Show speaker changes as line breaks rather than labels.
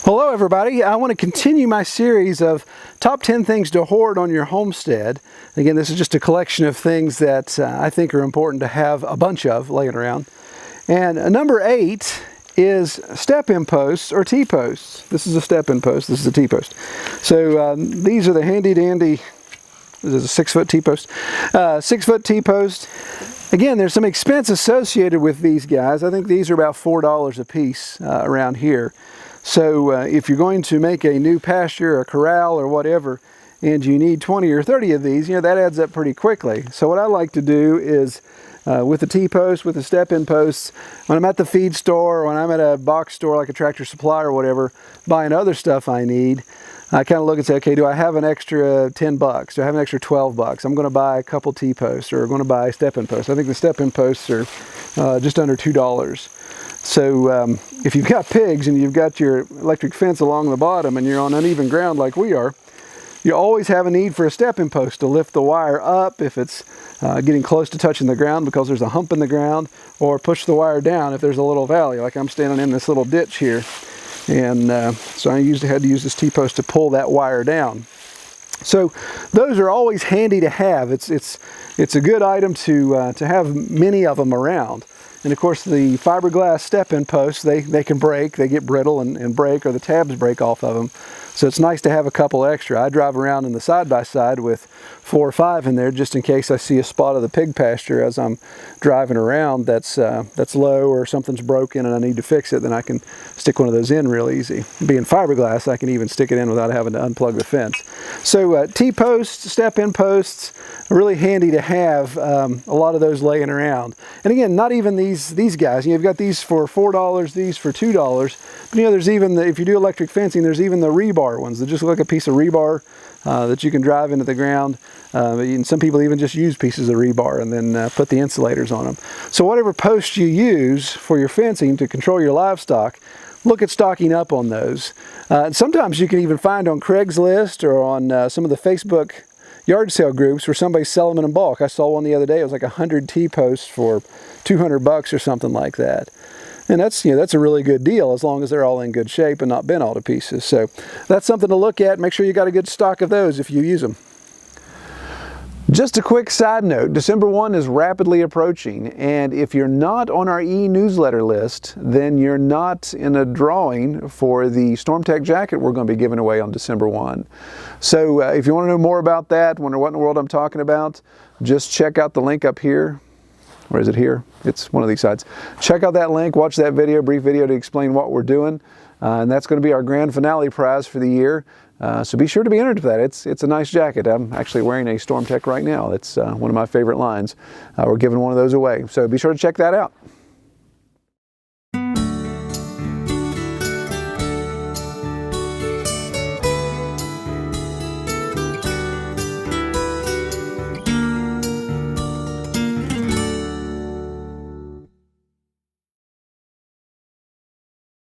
Hello everybody, I want to continue my series of top 10 things to hoard on your homestead. Again, this is just a collection of things that I think are important to have a bunch of laying around. And number 8 is step-in posts or T-posts. This is a step-in post, this is a T-post. So these are the handy-dandy, this is a 6-foot T-post. 6-foot T-post. Again, there's some expense associated with these guys. I think these are about $4 a piece around here. So if you're going to make a new pasture, a corral, or whatever, and you need 20 or 30 of these, you know, that adds up pretty quickly. So what I like to do is, with the T-post, with the step-in posts, when I'm at the feed store, or when I'm at a box store like a Tractor Supply or whatever, buying other stuff I need, I kind of look and say, okay, do I have an extra 10 bucks? Do I have an extra 12 bucks? I'm going to buy a couple T-posts, or I'm going to buy step-in posts. I think the step-in posts are just under $2. So if you've got pigs and you've got your electric fence along the bottom and you're on uneven ground like we are, you always have a need for a step-in post to lift the wire up if it's getting close to touching the ground because there's a hump in the ground, or push the wire down if there's a little valley, like I'm standing in this little ditch here. And so I usually had to use this T-post to pull that wire down. So those are always handy to have. It's a good item to have many of them around. And of course the fiberglass step-in posts, they can break, they get brittle and break, or the tabs break off of them. So it's nice to have a couple extra. I drive around in the side-by-side with 4 or 5 in there just in case I see a spot of the pig pasture as I'm driving around that's low, or something's broken and I need to fix it, then I can stick one of those in real easy. Being fiberglass, I can even stick it in without having to unplug the fence. So T-posts, step-in posts, really handy to have a lot of those laying around. And again, not even these guys. You've got these for $4, these for $2. But you know, there's even if you do electric fencing, there's even the rebar ones that just look like a piece of rebar that you can drive into the ground. And some people even just use pieces of rebar and then put the insulators on them. So whatever post you use for your fencing to control your livestock, look at stocking up on those. Sometimes you can even find on Craigslist or on some of the Facebook yard sale groups where somebody's selling them in bulk. I saw one the other day. It was like 100 T-posts for 200 bucks or something like that. And that's a really good deal as long as they're all in good shape and not bent all to pieces. So that's something to look at. Make sure you got a good stock of those if you use them. Just a quick side note, December 1 is rapidly approaching, and if you're not on our e-newsletter list, then you're not in a drawing for the StormTech jacket we're going to be giving away on December 1. So if you want to know more about that, wonder what in the world I'm talking about, just check out the link up here. Or is it here? It's one of these sides. Check out that link, watch that video, brief video to explain what we're doing. And that's going to be our grand finale prize for the year. So be sure to be entered for that. It's a nice jacket. I'm actually wearing a StormTech right now. That's one of my favorite lines. We're giving one of those away. So be sure to check that out.